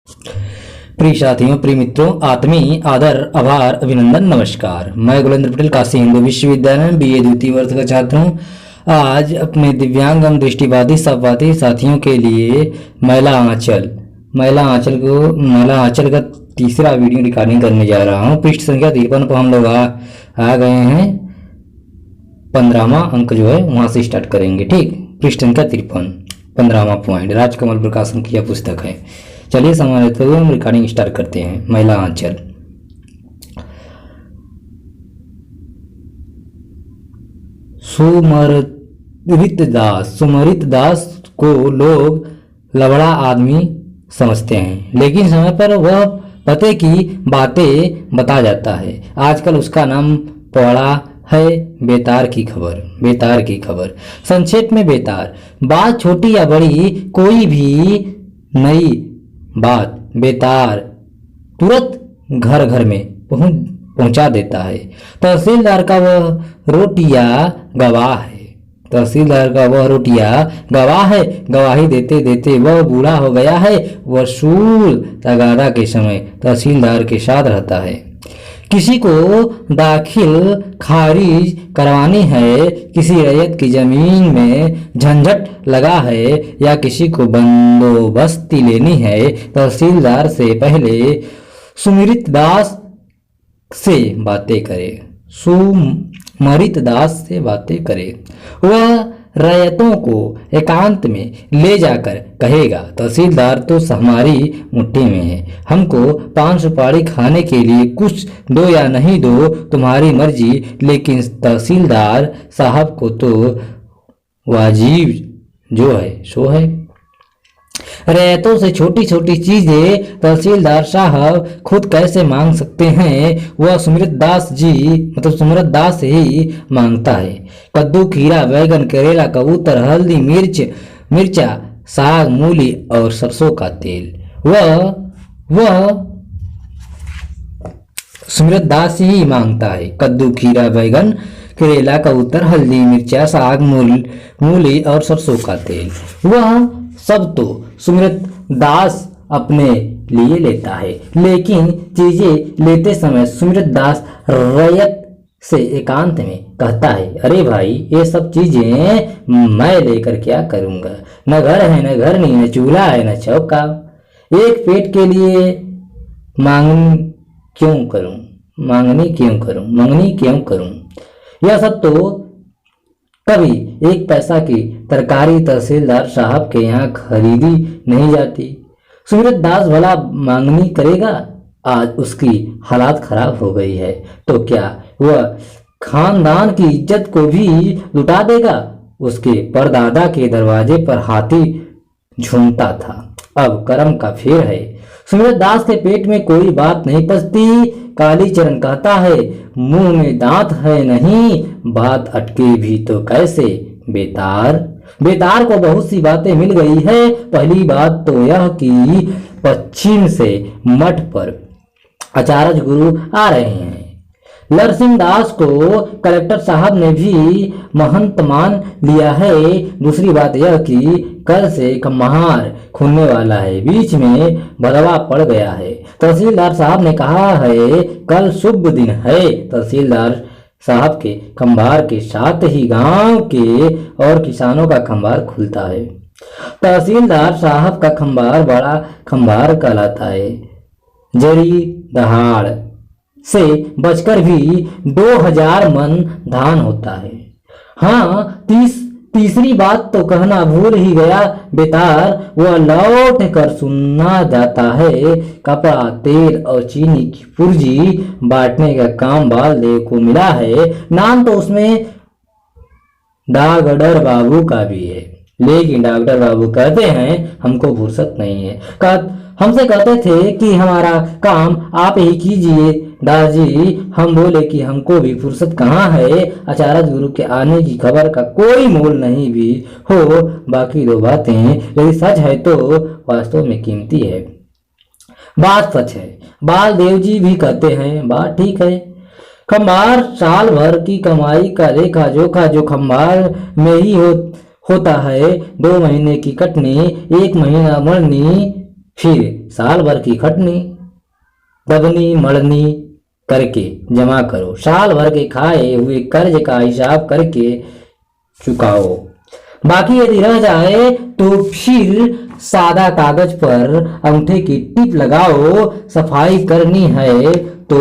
प्रिय साथियों, प्रिय मित्रों, आत्मीय आदर, आभार, अभिनंदन, नमस्कार। मैं गुलेंद्र पटेल काशी हिंदू विश्वविद्यालय में BA द्वितीय वर्ष का छात्र हूँ। आज अपने दिव्यांग एवं दृष्टिबाधित सबवादी साथियों के लिए महिला आंचल का तीसरा वीडियो रिकॉर्डिंग करने जा रहा हूँ। पृष्ठ संख्या 53 पर हम लोग आ गए हैं। 15वां अंक जो है वहाँ से स्टार्ट करेंगे। ठीक, पृष्ठ संख्या 53, 15वां पॉइंट राजकमल प्रकाशन की यह पुस्तक है। चलिए समय लेते हुए हम रिकॉर्डिंग स्टार्ट करते हैं। महिला आंचल। सुमरित दास को लोग लबड़ा आदमी समझते हैं, लेकिन समय पर वह पते की बातें बता जाता है। आजकल उसका नाम पड़ा है बेतार की खबर। संक्षेप में बेतार। बात छोटी या बड़ी, कोई भी नई बात बेतार तुरंत घर घर में पहुंचा देता है। तहसीलदार का वह रोटिया गवाह है। गवाही देते देते वह बूढ़ा हो गया है। वसूल तगादा के समय तहसीलदार के साथ रहता है। किसी को दाखिल खारिज करवानी है, किसी रैयत की जमीन में झंझट लगा है, या किसी को बंदोबस्ती लेनी है, तहसीलदार से पहले सुमरित दास से बातें करे। वह रैयतों को एकांत में ले जाकर कहेगा, तहसीलदार तो हमारी मुट्ठी में है। हमको 5 सुपारी खाने के लिए कुछ दो या नहीं दो, तुम्हारी मर्जी, लेकिन तहसीलदार साहब को तो वाजिब जो है सो है। रैयतों से छोटी छोटी चीजें तहसीलदार साहब खुद कैसे मांग सकते हैं, वह सुमरित दास ही मांगता है। कद्दू, खीरा, बैगन, करेला, कबूतर, हल्दी, मिर्चा, साग, मूली और सरसों का तेल वह सुमरित दास ही मांगता है। कद्दू, खीरा, बैगन, करेला, कबूतर, हल्दी, मिर्चा, साग, मूली और सरसों का तेल, वह सब तो सुमरित दास अपने लिए लेता है। लेकिन चीजें लेते समय सुमरित दास रैयत से एकांत में कहता है, अरे भाई, ये सब चीजें मैं लेकर क्या करूंगा? न घर है, न घरनी, न चूल्हा है, न चौका। एक पेट के लिए मंगनी क्यों करूं? यह सब तो कभी एक पैसा की तरकारी तहसीलदार साहब के यहाँ खरीदी नहीं जाती। सुमरित दास भला मांगनी करेगा? आज उसकी हालात खराब हो गई है, तो क्या वह खानदान की इज्जत को भी लुटा देगा? उसके परदादा के दरवाजे पर हाथी झूमता था, अब कर्म का फेर है। सुमरित दास के पेट में कोई बात नहीं पचती। कालीचरण कहता है, मुंह में दांत है नहीं, बात अटके भी तो कैसे? बेतार को बहुत सी बातें मिल गई है। पहली बात तो यह कि पश्चिम से मठ पर आचार्य गुरु आ रहे हैं। नरसिंह दास को कलेक्टर साहब ने भी महंत मान लिया है। दूसरी बात यह कि कल से कम्हार खुलने वाला है, बीच में भदवा पड़ गया है। तहसीलदार साहब ने कहा है कल शुभ दिन है। तहसीलदार साहब के खंबार के साथ ही गांव के और किसानों का खंबार खुलता है। तहसीलदार साहब का खंबार बड़ा खंबार कहलाता है। जरी दहाड़ से बचकर भी 2000 मन धान होता है। हाँ, तीसरी बात तो कहना भूल ही गया, बेतार वह लौट कर सुनना जाता है। कपड़ा, तेल और चीनी की पुर्जी बांटने का काम बालदेव को मिला है। नाम तो उसमें डॉक्टर बाबू का भी है, लेकिन डॉक्टर बाबू कहते हैं हमको फुर्सत नहीं है। हमसे कहते थे कि हमारा काम आप ही कीजिए दास जी। हम बोले कि हमको भी फुर्सत कहाँ है। आचार्य गुरु के आने की खबर का कोई मोल नहीं भी हो। बाकी दो बातें यदि सच है तो वास्तव में कीमती है। बात सच है, बालदेव जी भी कहते हैं, बात ठीक है। खंबार साल भर की कमाई का लेखा जोखा जो खंबार में ही होता है। 2 महीने की कटनी, 1 महीना मरनी, फिर साल भर की खटनी दबनी मड़नी करके जमा करो। साल भर के खाए हुए कर्ज का हिसाब करके चुकाओ। बाकी यदि रह जाए तो फिर सादा कागज पर अंगूठे की टिप लगाओ। सफाई करनी है तो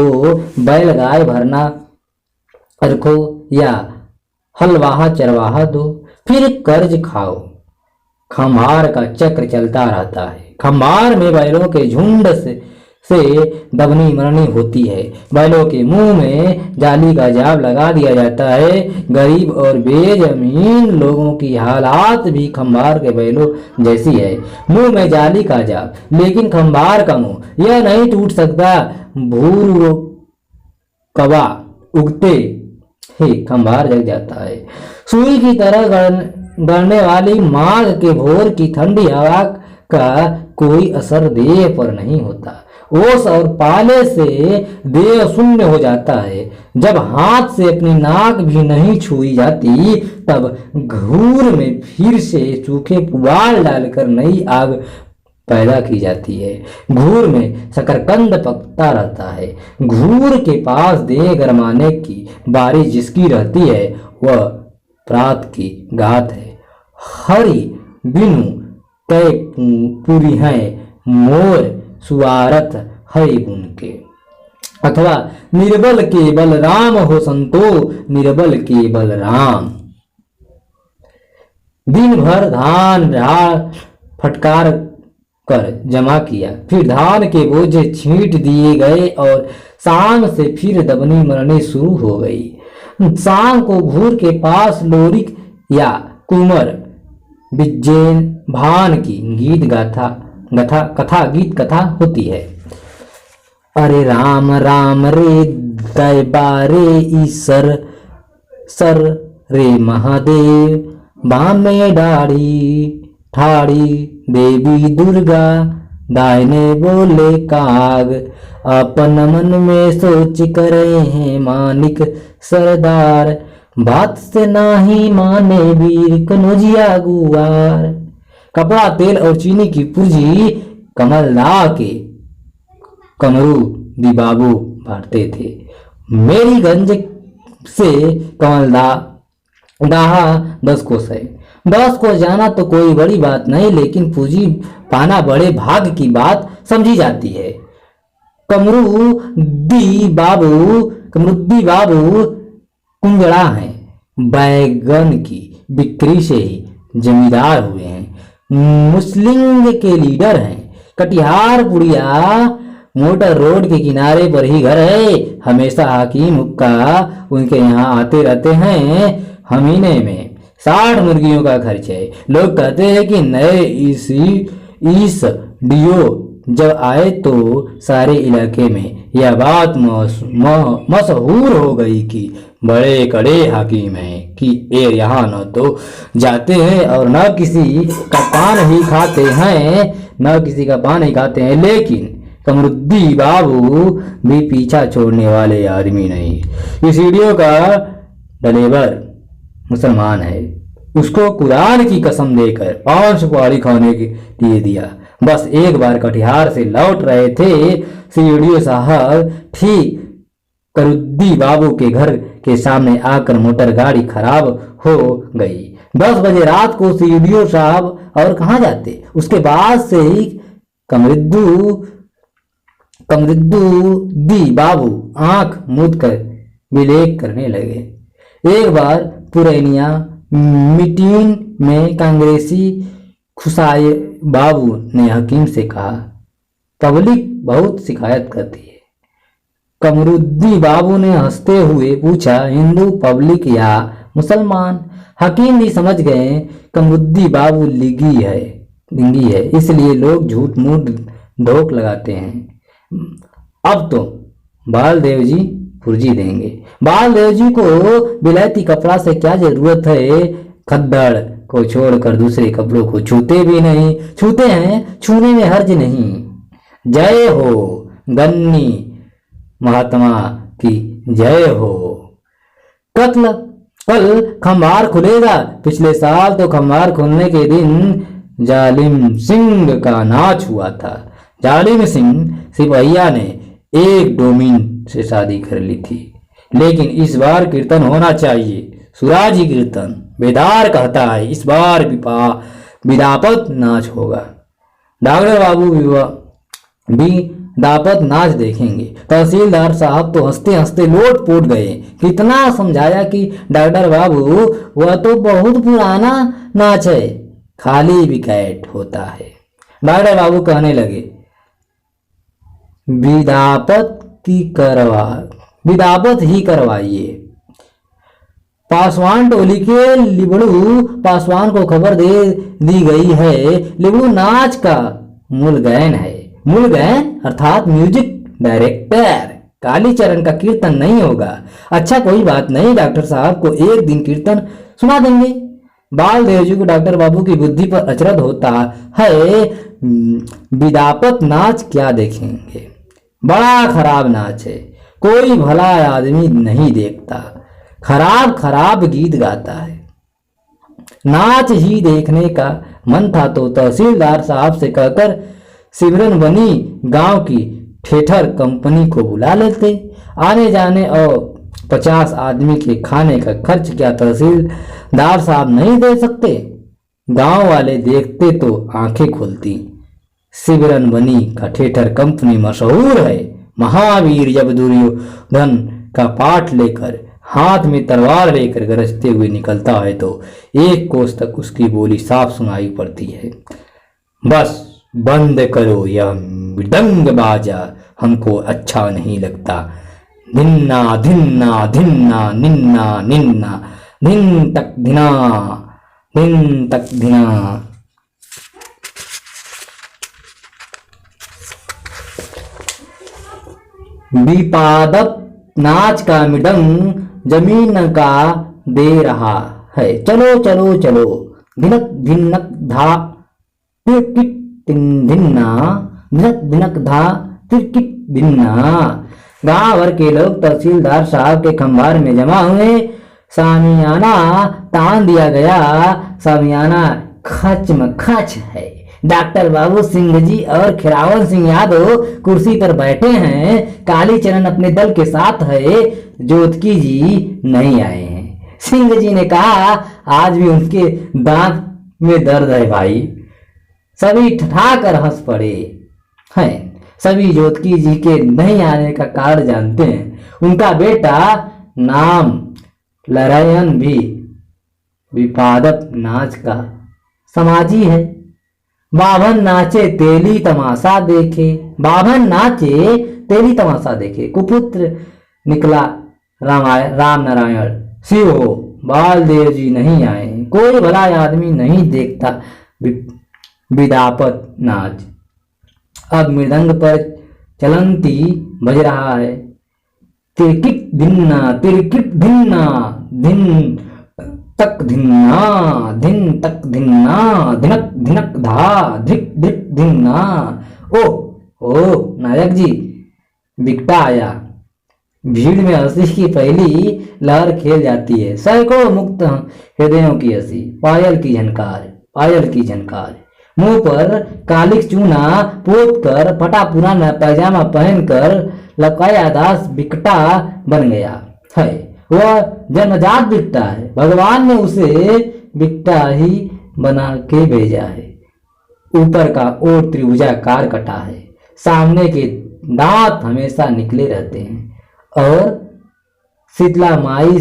बैल गाय भरना रखो या हलवाहा चरवाहा दो, फिर कर्ज खाओ। खम्हार का चक्र चलता रहता है। खम्हार में बैलों के झुंड से दबनी मरनी होती है। बैलों के मुंह में जाली का जाल लगा दिया जाता है। गरीब और बेजमीन लोगों की हालात भी खम्हार के बैलों जैसी है। मुंह में जाली का जाल, लेकिन खम्हार का मुंह यह नहीं टूट सकता। भूर कवा उगते ही खम्हार जग जाता है। सुई की तरह गड़ने वाली माघ के भोर की ठंडी हवा का कोई असर देह पर नहीं होता। ओस और पाले से देह शून्य हो जाता है। जब हाथ से अपनी नाक भी नहीं छुई जाती, तब घूर में फिर से सूखे पुआल डालकर नई आग पैदा की जाती है। घूर में शकरकंद पकता रहता है। घूर के पास देह गरमाने की बारी जिसकी रहती है, वह प्रात की गात है। हरि बिनु तय पूरी है, मोर सुआरत हरि गुण के। अथवा निर्बल के बलराम हो संतो, निर्बल के बलराम। दिन भर धान झाड़ फटकार कर जमा किया, फिर धान के बोझे छींट दिए गए और शाम से फिर दबनी मरनी शुरू हो गई। शाम को घूर के पास लोरिक या कुमर बिज्जैन भान की गीत कथा होती है। अरे राम राम रे दैबा रे ईसर सर रे महादेव, बामे दाढ़ी ठाड़ी देवी दुर्गा, दाहिने बोले काग, अपन मन में सोच करे हैं मानिक सरदार, बात से नाही माने वीर कनौजिया गुआर। कपड़ा तेल और चीनी की पूंजी कमलदा के कमरू दी बाबू बांटते थे। मेरीगंज से कमलदा डाहा 10 कोस है। 10 कोस जाना तो कोई बड़ी बात नहीं, लेकिन पूंजी पाना बड़े भाग की बात समझी जाती है। कमरुद्दी बाबू कुंजड़ा हैं। बैगन की बिक्री से ही जमींदार हुए हैं। मुस्लिम के लीडर हैं। कटिहार पुड़िया मोटर रोड के किनारे पर ही घर है। हमेशा हाकिम हुक्का उनके यहाँ आते रहते हैं। हमीने में 60 मुर्गियों का खर्च है। लोग कहते हैं कि नए इस डीओ जब आए तो सारे इलाके में यह बात मशहूर हो गई कि बड़े कड़े हाकिम हैं कि ये यहाँ न तो जाते हैं और न किसी का पान ही खाते हैं, लेकिन कमरुद्दी बाबू भी पीछा छोड़ने वाले आदमी नहीं। इस वीडियो का डिलीवर मुसलमान है। उसको कुरान की कसम देकर 5 सुपारी खाने के लिए दिया। बस एक बार कटिहार से लौट रहे थे, सीडीओ साहब ठीक करुद्दी बाबू के घर के सामने आकर मोटर गाड़ी खराब हो गई। 10 बजे रात को सीडीओ साहब और कहाँ जाते। उसके बाद से ही कमरुद्दी दी बाबू आंख मूंद कर विलेख करने लगे। एक बार पुरैनिया मीटिंग में कांग्रेसी खुशाई बाबू ने हकीम से कहा, पब्लिक बहुत शिकायत करती है। कमरुद्दी बाबू ने हंसते हुए पूछा, हिंदू पब्लिक या मुसलमान? हकीम भी समझ गए कमरुद्दी बाबू लिंगी है, इसलिए लोग झूठ मूठ धोख लगाते हैं। अब तो बालदेव जी फुर्जी देंगे। बालदेव जी को बिलायती कपड़ा से क्या जरूरत है। खद्दड़ को छोड़कर दूसरे कपड़ों को छूते हैं, छूने में हर्ज नहीं। जय हो गन्नी महात्मा की जय हो। कल खम्हार खुलेगा। पिछले साल तो खम्हार खुलने के दिन जालिम सिंह का नाच हुआ था। जालिम सिंह सिपहिया ने एक डोमिन से शादी कर ली थी, लेकिन इस बार कीर्तन होना चाहिए, सुराजी कीर्तन। बेदार कहता है इस बार विदापत नाच होगा। डॉक्टर बाबू भी दापत नाच देखेंगे। तहसीलदार साहब तो हंसते हंसते लोट पोट गए। कितना समझाया कि डॉक्टर बाबू वह तो बहुत पुराना नाच है, खाली विकेट होता है। डॉक्टर बाबू कहने लगे विदापत ही करवाइए। पासवान टोली के लिबड़ू पासवान को खबर दे दी गई है। लिबड़ू नाच का मूलगायन है। मूलगायन अर्थात म्यूजिक डायरेक्टर। कालीचरण का कीर्तन नहीं होगा। अच्छा कोई बात नहीं, डॉक्टर साहब को एक दिन कीर्तन सुना देंगे। बालदेव जी को डॉक्टर बाबू की बुद्धि पर अचरज होता है। विदापत नाच क्या देखेंगे, बड़ा खराब नाच है, कोई भला आदमी नहीं देखता, खराब खराब गीत गाता है। नाच ही देखने का मन था तो तहसीलदार साहब से कहकर सिमरन बनी गांव की थिएटर कंपनी को बुला लेते। आने जाने और 50 आदमी के खाने का खर्च क्या तहसीलदार साहब नहीं दे सकते? गांव वाले देखते तो आंखें खुलती। सिमरन बनी का थिएटर कंपनी मशहूर है। महावीर जब दुर्योधन का पाठ लेकर हाथ में तलवार लेकर गरजते हुए निकलता है तो 1 कोस तक उसकी बोली साफ सुनाई पड़ती है। बस बंद करो यह मृदंग बाजा, हमको अच्छा नहीं लगता। धिन्ना धिन्ना धिन्ना निन्ना निन्ना धिन तक धिना धिन तक धिना। विपादप नाच का मृदंग जमीन का दे रहा है। चलो चलो चलो, धिनक धिनक धा तिरकिट धिन्ना, धिनक धिनक धा तिरकिट धिन्ना। गांव भर के लोग तहसीलदार साहब के खंबार में जमा हुए। सामियाना तान दिया गया। सामियाना खच में खच है। डॉक्टर बाबू सिंह जी और खिरावन सिंह यादव कुर्सी पर बैठे हैं। कालीचरण अपने दल के साथ है। जोतकी जी नहीं आए हैं। सिंह जी ने कहा आज भी उनके दांत में दर्द है भाई। सभी ठठाकर हंस पड़े हैं। सभी जोतकी जी के नहीं आने का कारण जानते हैं। उनका बेटा नाम लरायन भी विपादक नाच का समाजी है। बाभन नाचे तेली तमाशा देखे, बाभन नाचे तेली तमाशा देखे। कुपुत्र निकला राम नारायण शिव हो। बालदेव जी नहीं आए। कोई भला आदमी नहीं देखता विदापत नाच। अब मृदंग पर चलंती बज रहा है। तिरकिट धिन्ना तिरकिट धिन्ना, धिन तक धिन्ना, धिन तक धिन्ना, धिनक धिनक धा धिक धिक धिन्ना। ओ नायक जी, बिकटा आया। भीड़ में हंसी की पहली लहर खेल जाती है। सैकड़ों मुक्त हृदयों की हंसी। पायल की झनकार, पायल की झनकार। मुंह पर कालिक चूना पोत कर, फटा पुराना पैजामा पहनकर लकाया दास बिकटा बन गया है। वह जन्मजात बिकटा है। भगवान ने उसे बिकटा ही बना के भेजा है। ऊपर का ओट त्रिभुजाकार कटा है। सामने के दांत हमेशा निकले रहते हैं और शीतला माई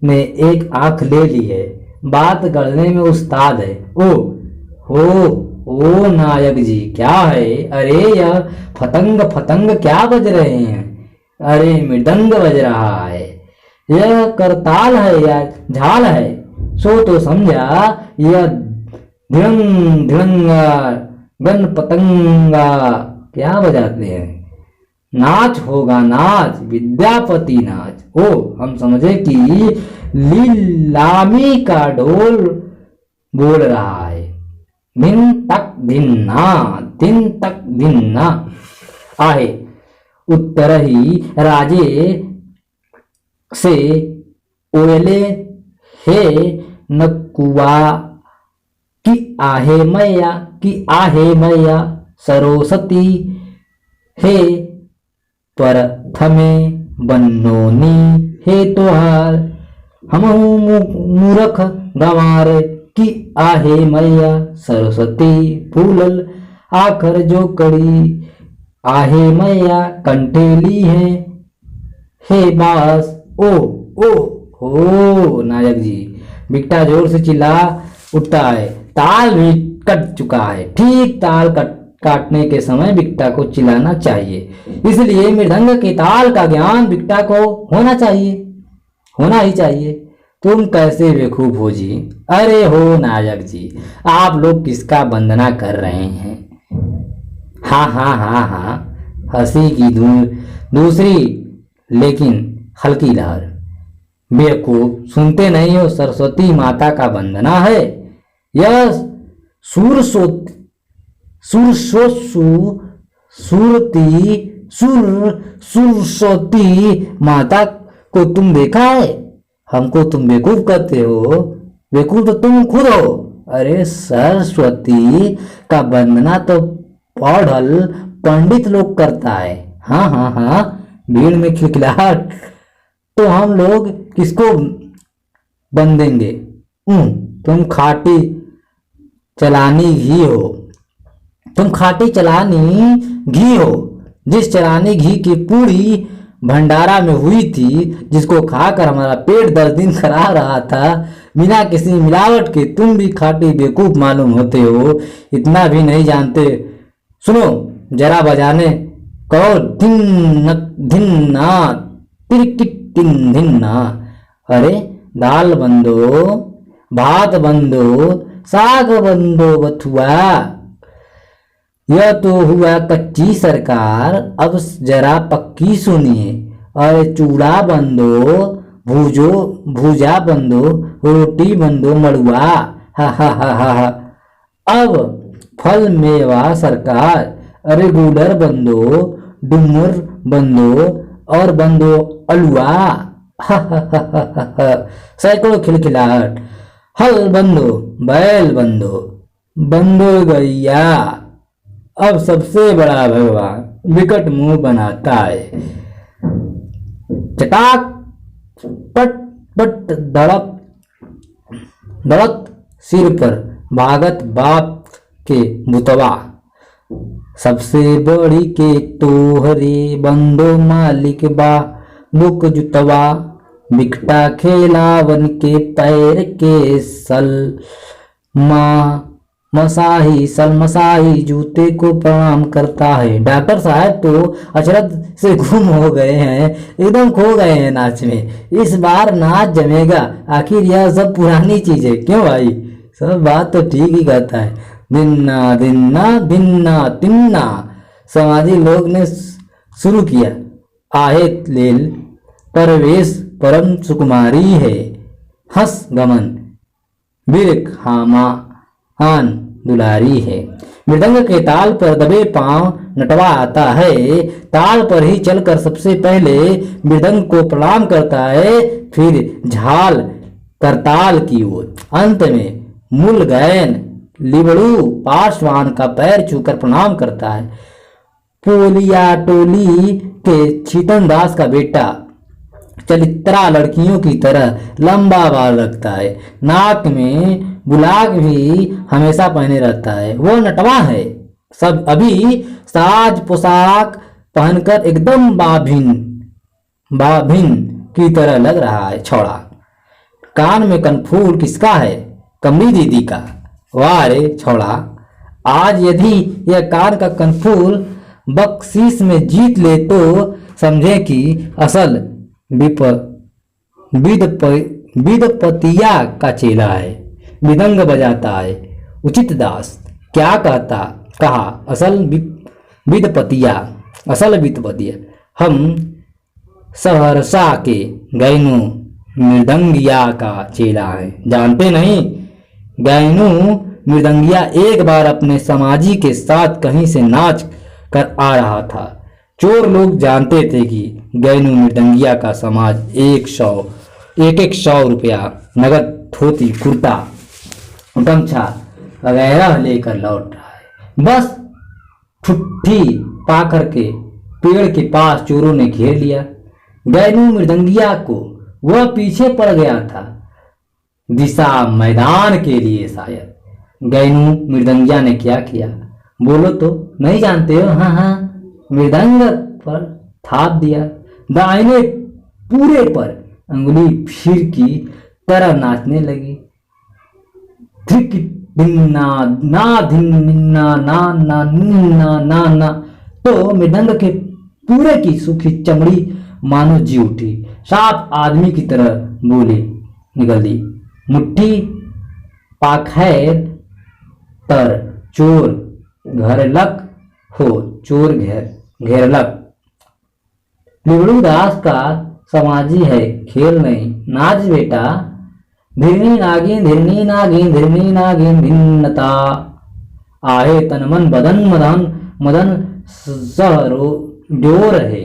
ने एक आंख ले ली है। बात करने में उस्ताद है। ओ नायक जी क्या है? अरे यह फतंग फतंग क्या बज रहे हैं? अरे मृदंग बज रहा है। यह करताल है या झाल है? सो तो समझा यह धिड़ंग धिड़ंगा गन पतंगा क्या बजाते हैं? नाच होगा नाच, विद्यापति नाच। हम समझे कि लीलामी का ढोल बोल रहा है। दिन तक धिन्ना, दिन तक धिन्ना। आहे उत्तर ही राजे से ओयले हे नकुआ कि आहे मैया सरस्वती हे प्रथमे बनोनी हे तोहार हमहु मूरख गंवार कि आहे मैया सरस्वती फूलल आखर जो कड़ी आहे मैया कंठेली है हे बास ओ ओ हो। नायक जी बिकटा जोर से चिल्ला उठता है। ताल भी कट चुका है। ठीक ताल काटने के समय बिकटा को चिल्लाना चाहिए। इसलिए मृदंग के ताल का ज्ञान बिकटा को होना चाहिए, होना ही चाहिए। तुम कैसे बेवकूफ हो जी? अरे हो नायक जी, आप लोग किसका वंदना कर रहे हैं? हाँ हाँ हाँ हाँ, हंसी की दूसरी लेकिन हल्की लहर। बेवकूफ, सुनते नहीं हो? सरस्वती माता का वंदना है। यह सरस्वती माता को तुम देखा है? हमको तुम बेवकूफ कहते हो? बेवकूफ तो तुम खुद हो। अरे सरस्वती का वंदना तो पढ़ल पंडित लोग करता है। हाँ हाँ हाँ, भीड़ में खिलखिलाहट। तो हम लोग किसको बंदेंगे? तुम खाटी चलानी घी हो, तुम खाटी चलानी घी हो। जिस चलानी घी की पूरी भंडारा में हुई थी, जिसको खाकर हमारा पेट 10 दिन खराब रहा था बिना किसी मिलावट के, तुम भी खाटी बेवकूफ मालूम होते हो। इतना भी नहीं जानते। सुनो जरा बजाने कहो, धिन्ना तिरकिटिन धिन्ना। अरे दाल बंदो, भात बंदो, साग बंदो बथुआ। यह तो हुआ कच्ची सरकार, अब जरा पक्की सुनिए। और चूड़ा बंदो, भूजा बंदो, रोटी बंदो मड़ुआ। हा हा हा हा हा। अब फल मेवा सरकार, अरे गुलर बंदो, डुमर बंदो और बंदो अलुआ। हा हा हा हा हा। सैकड़ों खिलखिलाहट। हल बंदो, बैल बंदो, बंदो गैया। अब सबसे बड़ा भगवान विकट मुंह बनाता है। चटाक पट पट दड़प दड़त सिर पर भागत बाप के बुतवा। सबसे बड़ी के तोहरे बंदो मालिक बा बुक जुतवा। बिकटा खेलावन के पैर के सल मसाही जूते को प्रणाम करता है। डॉक्टर साहब तो अचरज से गुम हो गए हैं, एकदम खो गए हैं नाच में। इस बार नाच जमेगा। आखिर यह सब पुरानी चीज है क्यों भाई? सब बात तो ठीक ही कहता है। दिन्ना दिन्ना दिन्ना तिन्ना। समाजी लोग ने शुरू किया। आहे लेल परवेश परम सुकुमारी है। हंस गमन बिरख हामा हान दुलारी है। मृदंग के ताल पर दबे पांव नटवा आता है। ताल पर ही चलकर सबसे पहले मृदंग को प्रणाम करता है, फिर झाल करताल की ओर। अंत में मूल गायन लिबड़ू पार्श्वान का पैर छूकर प्रणाम करता है। पोलिया टोली के छीतन दास का बेटा चलित्रा लड़कियों की तरह लंबा बाल रखता है। नाक में बुलाक भी हमेशा पहने रहता है। वो नटवा है। सब अभी साज पोशाक पहनकर एकदम बाभिन की तरह लग रहा है। छोड़ा कान में कनफूल किसका है? कमली दीदी का। वाह रे छोड़ा, आज यदि यह कान का कनफूल बख्शीश में जीत ले तो समझे कि असल विदपतिया का चेला है। मृदंग बजाता है। उचित दास क्या कहा? असल विदपतिया हम सहरसा के गैनू मृदंगिया का चेला है। जानते नहीं? गैनू मृदंगिया एक बार अपने समाजी के साथ कहीं से नाच कर आ रहा था। चोर लोग जानते थे कि गैनू मृदंगिया का समाज एक 100 रुपया नगद, धोती कुर्ता गमछा वगैरह लेकर लौट रहा है। बस ठुट्ठी पा करके पेड़ के पास चोरों ने घेर लिया। गैनू मृदंगिया को वह पीछे पड़ गया था, दिशा मैदान के लिए शायद। गैनू मृदंगिया ने क्या किया, बोलो तो, नहीं जानते हो? हाँ हाँ, मृदंग पर थाप दिया, दाहिने पूरे पर अंगुली फिर की तरह नाचने लगी। धिक धिन्ना ना धिन्ना ना ना निन्ना ना ना। तो मृदंग के पूरे की सूखी चमड़ी मानो जी उठी, साफ आदमी की तरह बोली निकली। मुट्ठी पाखैर तर चोर घरलक हो, चोर घेरलक। लिबड़ू दास का समाजी है, खेल नहीं, नाच बेटा। धिरनी नागिन धिरनी नागिन धिरनी नागिन भिन्नता। आहे तन मन बदन मदन मदन सहरो डोर है।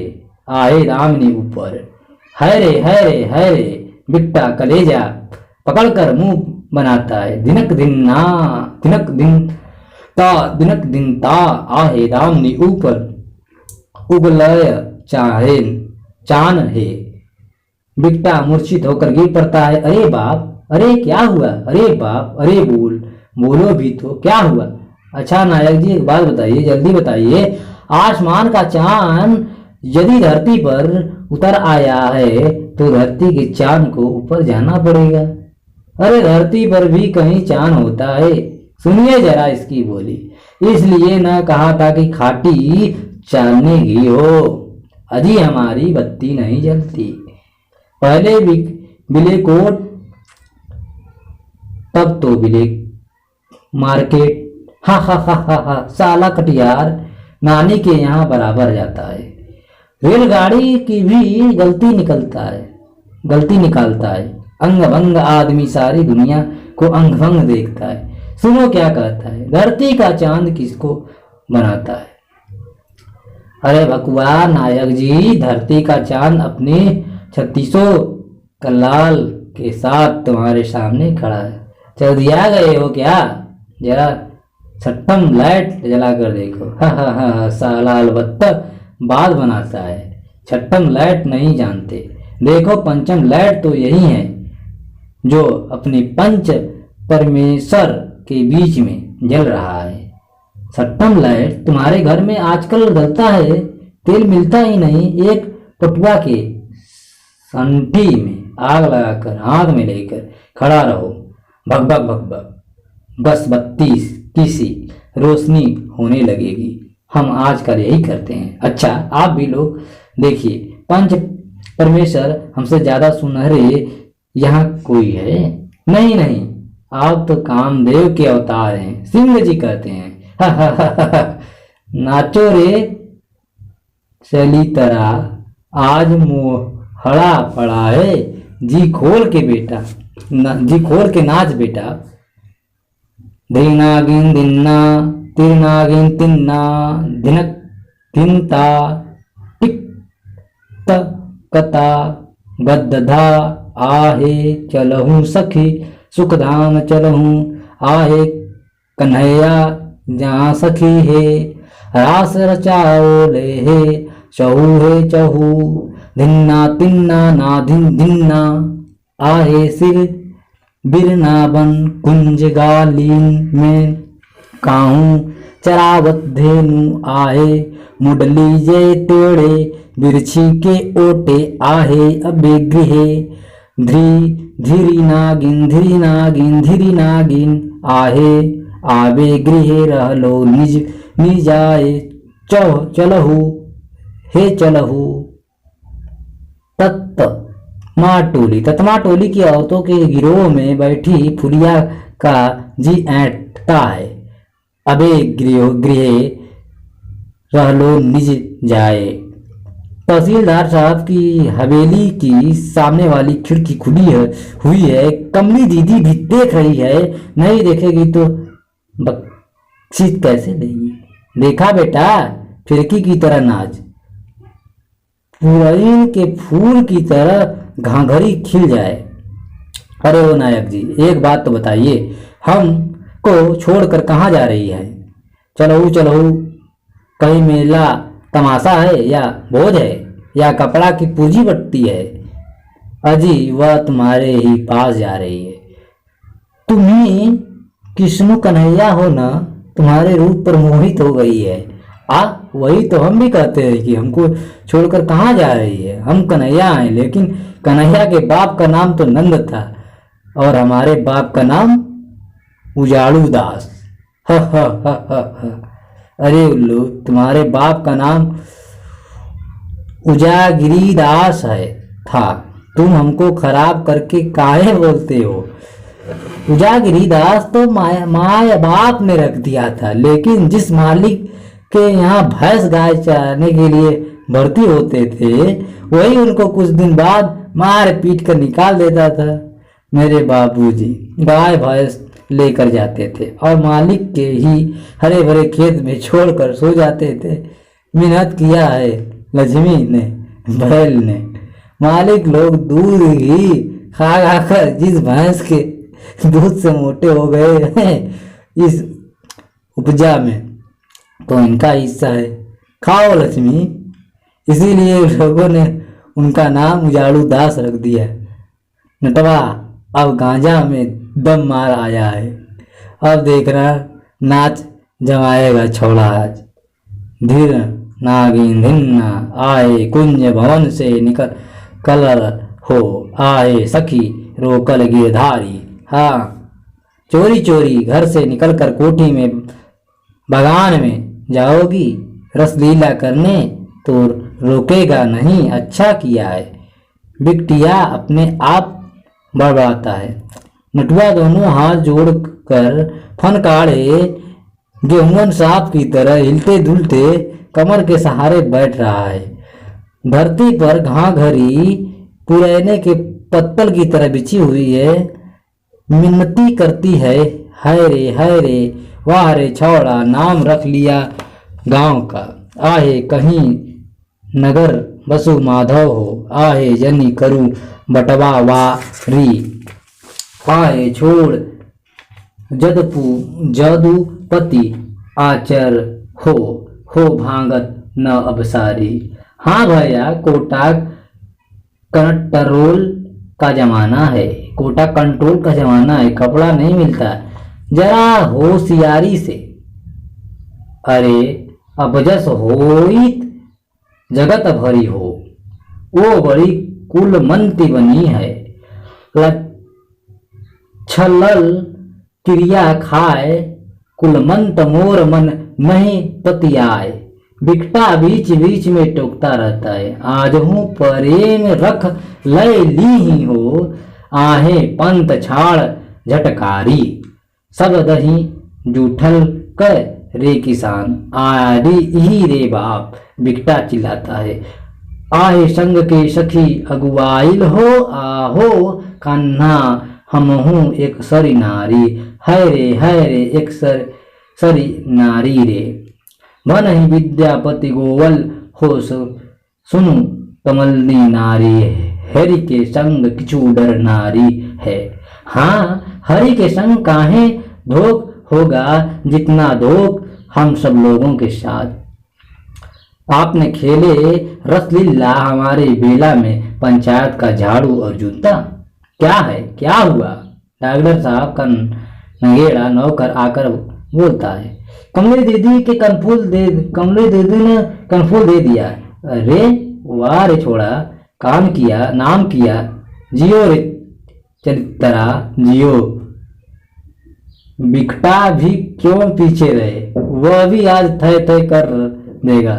आहे दामिनी ऊपर, है रे है रे है रे। बिट्टा कलेजा पकड़कर मुंह बनाता है। दिनक दिन ना दिनक दिन ता दिनक दिन ता। आहे दामिनी ऊपर उगलय चाहे चान है। बिट्टा मूर्छित होकर गिर पड़ता है। अरे बाप, अरे क्या हुआ? अरे बाप, अरे बोलो भी तो, क्या हुआ? अच्छा नायक जी, एक बात बताइए, जल्दी बताइए, आसमान का चांद यदि धरती पर उतर आया है तो धरती के चांद को ऊपर जाना पड़ेगा। अरे धरती पर भी कहीं चांद होता है, सुनिए जरा इसकी बोली। इसलिए न कहा था कि खाटी चांदनी घी हो, अजी हमारी बत्ती नहीं जलती। पहले बिले कोट, तब तो बिले मार्केट। हा हा हा हा हा, साला कटियार नानी के यहाँ बराबर जाता है। रेलगाड़ी की भी गलती निकालता है। अंग भंग आदमी सारी दुनिया को अंग भंग देखता है। सुनो क्या कहता है, धरती का चांद किसको बनाता है? अरे भकुआ नायक जी, धरती का चांद अपने 36 कलाल के साथ तुम्हारे सामने खड़ा है। चल दिया गए हो क्या? जरा छठम लाइट जला कर देखो। हा हा हा, साला अलबत्ता बात बनाता है। छठम लाइट नहीं जानते, देखो पंचम लाइट तो यही है जो अपने पंच परमेश्वर के बीच में जल रहा है। छठम लाइट तुम्हारे घर में आजकल जलता है, तेल मिलता ही नहीं। एक पटुआ के संठी में आग लगाकर हाथ में लेकर खड़ा रहो, भग भग भग भग, बस बत्ती किसी रोशनी होने लगेगी। हम आजकल यही करते हैं। अच्छा आप भी लोग देखिए, पंच परमेश्वर हमसे ज्यादा सुनहरे यहाँ कोई है? नहीं नहीं, आप तो कामदेव के अवतार हैं, सिंह जी कहते हैं। हा हा हा हा, नाचो रे चली तरह, आज मोहड़ा पड़ा है। जी खोल के बेटा, जी खोल के नाच बेटा। धिनागिन दिन्ना तिरनागिन तिन्ना, धिनक धिनता टिक कता गद्दा। आहे चलहूँ सखी सुखधाम चलहूँ, आहे कन्हैया जहाँ सखी है। रास रचाओ ले है चहू है चहू, धिन्ना तिन्ना ना धिन धिन्ना। आहे सिर बिरनाबन कुंज गालीन में, काहू चरावत धेनु। आहे मुडली जय तेड़े बिरछी के ओटे। आहे अबे गृहे धीरी नागिन धीरी नागिन धीरी नागिन। आहे आवे गृहे रहलो निज निजाए चलहु हे चलहु। तत्मा टोली की औरतों के गिरोह में बैठी फुलिया का जी ऐंठता है। अबे गृह रहलो निज जाए। तहसीलदार साहब की हवेली की सामने वाली खिड़की खुली हुई है। कमली दीदी भी देख रही है, नहीं देखेगी तो बख्शीश कैसे देगी? देखा बेटा, फिरकी की तरह नाच, पुरैन के फूल की तरह घाघरी खिल जाए। अरे ओ नायक जी, एक बात तो बताइए, हमको को छोड़कर कहाँ जा रही है? चलो चलो, कहीं मेला तमाशा है या भोज है या कपड़ा की पूंजी बटती है? अजी वह तुम्हारे ही पास जा रही है। तुम्ही कृष्ण कन्हैया हो ना, तुम्हारे रूप पर मोहित हो गई है। वही तो हम भी कहते हैं कि हमको छोड़कर कहाँ जा रही है। हम कन्हैया हैं, लेकिन कन्हैया के बाप का नाम तो नंद था और हमारे बाप का नाम उजाड़ू दास। ह ह ह ह ह। अरे उल्लू, तुम्हारे बाप का नाम उजागिरी दास है था। तुम हमको खराब करके काहे बोलते हो? उजागिरी दास तो माया बाप ने रख दिया था, लेकिन जिस मालिक के यहाँ भैंस गाय चराने के लिए भर्ती होते थे, वही उनको कुछ दिन बाद मार पीट कर निकाल देता था। मेरे बाबूजी गाय भैंस लेकर जाते थे और मालिक के ही हरे भरे खेत में छोड़कर सो जाते थे। मेहनत किया है लक्ष्मी ने, बैल ने। मालिक लोग दूध ही खा खा कर जिस भैंस के दूध से मोटे हो गए हैं इस उपजा में, तो इनका हिस्सा है। खाओ लक्ष्मी। इसीलिए लोगों ने उनका नाम उजाड़ू दास रख दिया। नटवा, अब गांजा में दम मार आया है। अब देखना नाच जमाएगा छोड़ा आज। धीर नागिन धिन्ना आए कुंज भवन से निकल कलर हो आए सखी रोकल गिरधारी। हाँ, चोरी चोरी घर से निकलकर कोठी में बागान में जाओगी रसलीला करने, तो रोकेगा नहीं। अच्छा किया है। बिकटिया अपने आप बड़बड़ाता है। नटुआ दोनों हाथ जोड़कर फनकाड़े गेहूं सांप की तरह हिलते धुलते कमर के सहारे बैठ रहा है। धरती पर घाघरी पुरैने के पत्तल की तरह बिछी हुई है। मिन्नती करती है, हाय रे वाह रे छौड़ा, नाम रख लिया गांव का। आहे कहीं नगर बसु माधव हो, आहे जनी करूं बटवा वारी। आहे छोड़ जदुपति आचर हो भांगत न अबसारी। हाँ भैया, कोटा कंट्रोल का जमाना है। कोटा कंट्रोल का जमाना है। कपड़ा नहीं मिलता, जरा होशियारी से। अरे अबजस होइत जगत भरी हो, वो बड़ी कुलमंती बनी है। छलल क्रिया खाए कुलमंत मोर मन नहीं पतियाए। बिकटा बीच बीच में टोकता रहता है। आज हूँ परेन रख लय ली ही हो, आहे पंत छाड़ झटकारी। सब दही जूठल कर रे किसान, आदि ही रे बाप। बिकटा चिल्लाता है। आहे संग के सखी अगुआइल हो, आहो कान्हा हमहू एक सरी नारी। है रे एक सरी नारी रे। मन ही विद्यापति गोवल हो, सुनु कमलनी नारी। हरि के संग किचू डर नारी है। हाँ, हरि के संग काहे धोख होगा जितना धोख हम सब लोगों के साथ। आपने खेले रसलीला हमारे बेला में पंचायत का झाड़ू और जूता। क्या है, क्या हुआ? डॉक्टर साहब का नगेड़ा नौकर आकर बोलता है। कमले दीदी ने कनफूल दे दिया। अरे वाह रे छोड़ा, काम किया, नाम किया, जियो रे चरित्रा जियो। बिकटा भी क्यों पीछे रहे, वह भी आज तय कर देगा।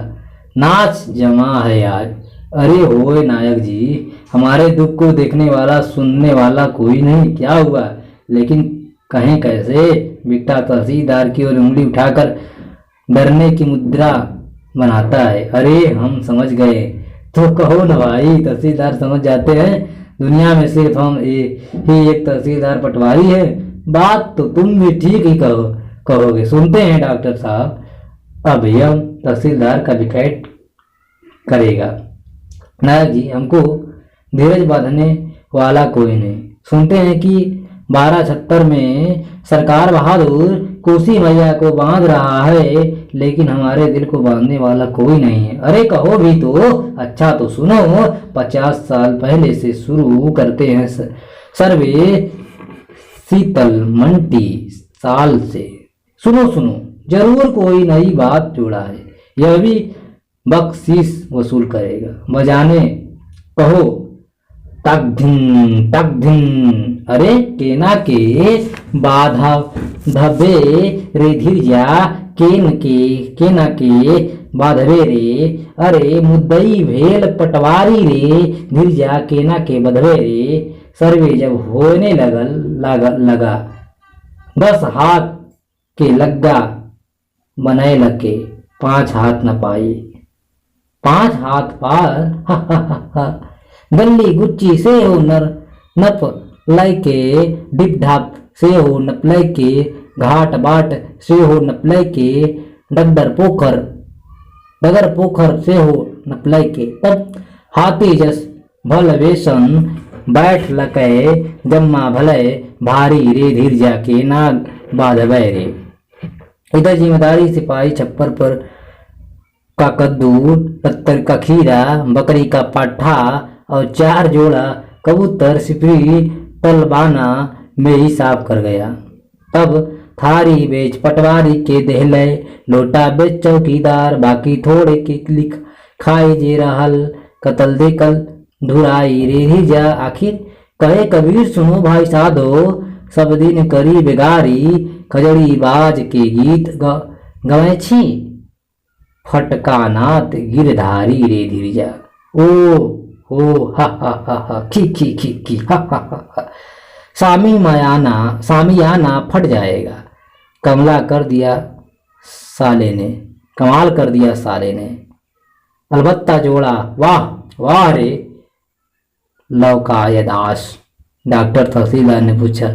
नाच जमा है आज। अरे होए नायक जी, हमारे दुख को देखने वाला सुनने वाला कोई नहीं। क्या हुआ? लेकिन कहें कैसे? बिकटा तहसीलदार की ओर उंगली उठाकर डरने की मुद्रा बनाता है। अरे हम समझ गए। तो कहो न भाई, तहसीलदार समझ जाते हैं। दुनिया में सिर्फ हम ही एक तहसीलदार पटवारी है। बात तो तुम भी ठीक ही कहोगे। सुनते हैं डॉक्टर साहब। अब यह तहसीलदार का विकेट करेगा। नायक जी, हमको धीरज बांधने वाला कोई नहीं। सुनते हैं कि 1276 में सरकार बहादुर कोसी मैया को बांध रहा है, लेकिन हमारे दिल को बांधने वाला कोई नहीं है। अरे कहो भी तो। अच्छा तो सुनो, 50 साल पहले से शुरू करते हैं सर्वे शीतल मंटी साल से। सुनो सुनो, जरूर कोई नई बात जोड़ा है, यह भी बख्शीश वसूल करेगा। बजाने कहो तक धिन। अरे केना के बाधा धबे रे धीरजा केना के बाधवे रे। अरे मुद्दई भेल पटवारी रे धीरजा केना के बधवे रे। सर्वे जब होने लगा 10 हाथ के लग्गा बनाए लगे, 5 हाथ न पाए। 5 हाथ पार गली गुच्ची से हो नप लय के डिप ढाप से हो नप लय के घाट बाट से हो नप लय के डगर पोखर से हो नप लय के। तब हाथी जस भल वेशन बैठ लके जम्मा भले भारी रे धीरजा के नाग बाधवे रे। इधर जिम्मेदारी सिपाही छप्पर पर का कद्दू, पत्थर का खीरा, बकरी का पाठा और 4 जोड़ा कबूतर सिपरी तलबाना में ही साफ कर गया। तब थारी बेच पटवारी के देहले, लोटा बेच चौकीदार, बाकी थोड़े के लिख खाई जे रहल कतल देखल धुराई रे धीरजा। आखिर कहे कबीर सुनो भाई साधो, सब दिन करी बेगारी, खजड़ी बाज के गीत गवे छी, फटका नाथ गिरधारी रे धीरजा। ओ हा खी हा हा। सामियाना फट जाएगा। कमाल कर दिया साले ने। अलबत्ता जोड़ा वाह वाह रे लौकायदास। डॉक्टर तहसीलदार ने पूछा,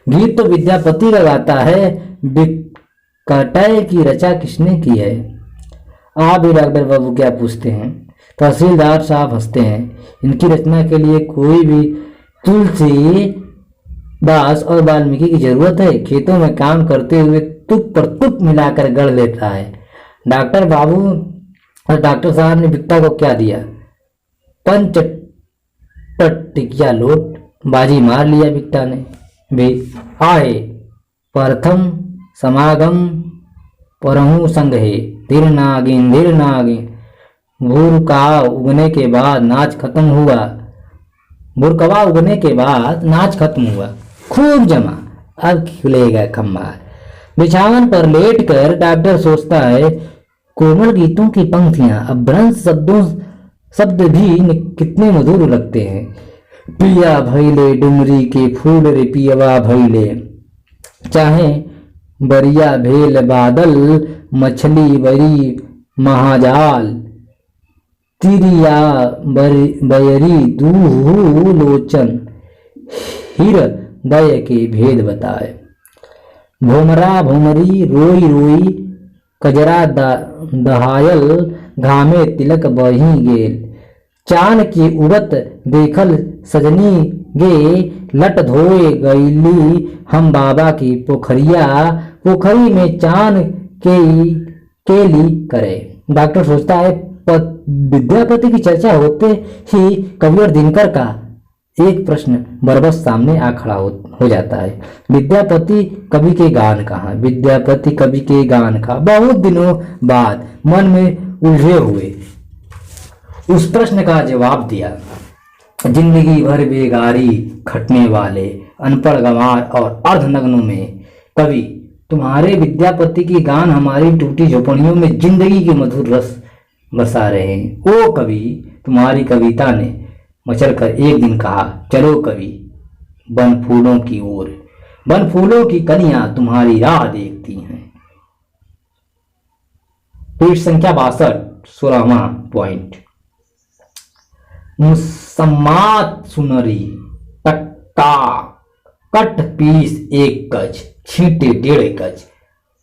गीत तो विद्यापति का गाता है, बिकटय की रचा किसने की है? आप भी डॉक्टर बाबू क्या पूछते हैं? तहसीलदार साहब हंसते हैं। इनकी रचना के लिए कोई भी तुलसी दास और वाल्मीकि की जरूरत है? खेतों में काम करते हुए तुक पर तुक मिलाकर गढ़ लेता है। डॉक्टर बाबू और डॉक्टर साहब ने बिकता को क्या दिया? 5 टिकिया लोट। बाजी मार लिया बिकता ने भी। आए प्रथम समागम परहु संग है, धीर नागिन। भूरका उगने के बाद नाच खत्म हुआ। खूब जमा, अब खुलेगा खम्मा। बिछावन पर लेटकर डॉक्टर सोचता है, कोमल गीतों की पंक्तियां, अभ्रंश शब्द भी कितने मधुर लगते हैं। पिया भैले डुमरी के फूल रे पियवा भैले, चाहे बरिया भेल बादल, मछली बरी महाजाल, तिरिया बयरी दूहू लोचन, हृदय के भेद बताए। भोमरा भोमरी रोई रोई, कजरा दहायल, घामे तिलक बही गेल। चान की उबत देखल सजनी गे, लट धोए गईली हम बाबा की पोखरी में चान केली करे। डॉक्टर सोचता है, विद्यापति की चर्चा होते ही कवि और दिनकर का एक प्रश्न बरबस सामने आ खड़ा हो जाता है। विद्यापति कवि के गान कहाँ? विद्यापति कवि के गान का बहुत दिनों बाद मन में उलझे हुए उस प्रश्न का जवाब दिया। जिंदगी भर बेगारी खटने वाले अनपढ़ गंवार और अर्धनग्नों में कवि तुम्हारे विद्यापति की गान हमारी टूटी झोपड़ियों में जिंदगी के मधुर रस बसा रहे हैं। ओ कवि, तुम्हारी कविता ने मचलकर एक दिन कहा, चलो कवि वन फूलों की ओर। वन फूलों की कलियां तुम्हारी राह देखती हैं। पृष्ठ संख्या 62, 16वां पॉइंट। मुसम्मात सुनरी, टक्का कट पीस 1 गज, छींटे 1.5 गज,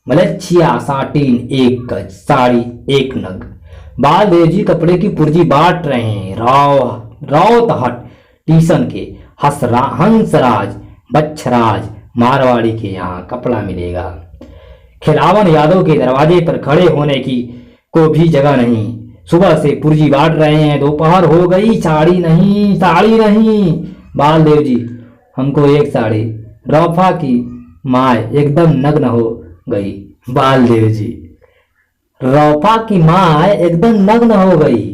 मलच्छिया साटिन 1 गज, साड़ी 1 नग। बाल देवजी कपड़े की पुर्जी बांट रहे हैं। रावतहट टीसन के हंसराज, बच्छराज, मारवाड़ी के यहाँ कपड़ा मिलेगा। खिलावन यादव के दरवाजे पर खड़े होने की को भी जगह नहीं। सुबह से पुर्जी बांट रहे हैं, दोपहर हो गई, साड़ी नहीं, साड़ी नहीं। बालदेव जी, हमको एक साड़ी। रौफा की माँ एकदम नग्न हो गई। बालदेव जी, रौफा की माँ एकदम नग्न हो गई।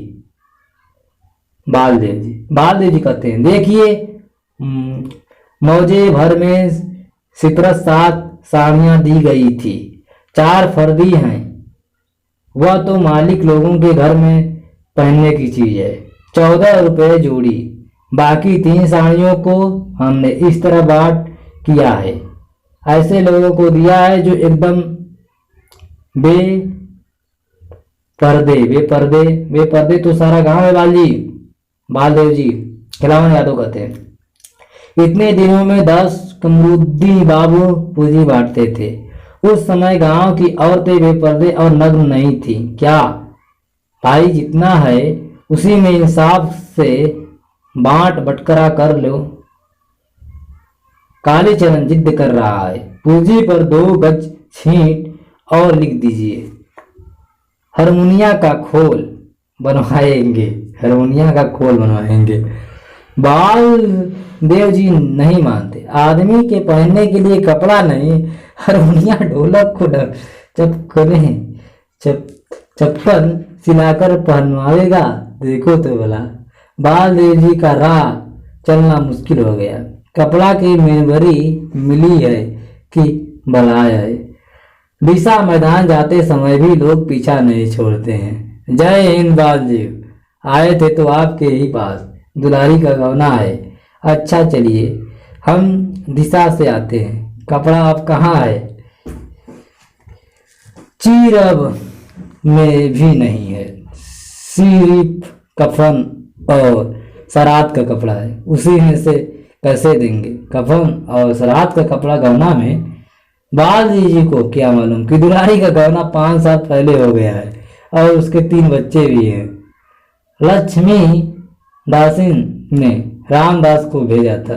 बालदेव जी कहते हैं, देखिए मौजे भर में सितरत 7 साड़ियां दी गई थी, 4 फर्दी हैं, वह तो मालिक लोगों के घर में पहनने की चीज है, 14 रुपये जोड़ी। बाकी 3 साड़ियों को हमने इस तरह बांट किया है, ऐसे लोगों को दिया है जो एकदम बेपर्दे तो सारा गांव है। बालदेव जी, खिलावन यादव कहते हैं, इतने दिनों में 10 कमरुद्दीन बाबू पूंजी बांटते थे। उस समय गांव की औरतें बेपर्दे और नग्न नहीं थी क्या? भाई, जितना है उसी में इंसाफ से बांट बटकरा कर लो। कालीचरण जिद कर रहा है, पूंजी पर 2 गज छींट और लिख दीजिए। हारमोनिया का खोल बनवाएंगे। बाल देव जी नहीं मानते, आदमी के पहनने के लिए कपड़ा नहीं, हारमोनिया ढोलक को चप्पल सिलाकर पहनवाएगा। देखो तो भला, बाल देव जी का राह चलना मुश्किल हो गया। कपड़ा की मेवरी मिली है कि बलाय है। दिशा मैदान जाते समय भी लोग पीछा नहीं छोड़ते हैं। जय हिंद बालदेव, आए थे तो आपके ही पास, दुलारी का गौना है। अच्छा चलिए, हम दिशा से आते हैं। कपड़ा अब कहाँ है? चीरब में भी नहीं है, सिर्फ कफन और सरात का कपड़ा है, उसी में से कैसे देंगे? कफन और सरात का कपड़ा गौना में? बालजी जी को क्या मालूम कि दुलारी का गौना 5 साल पहले हो गया है और उसके 3 बच्चे भी हैं। लक्ष्मी दासिन ने रामदास को भेजा था।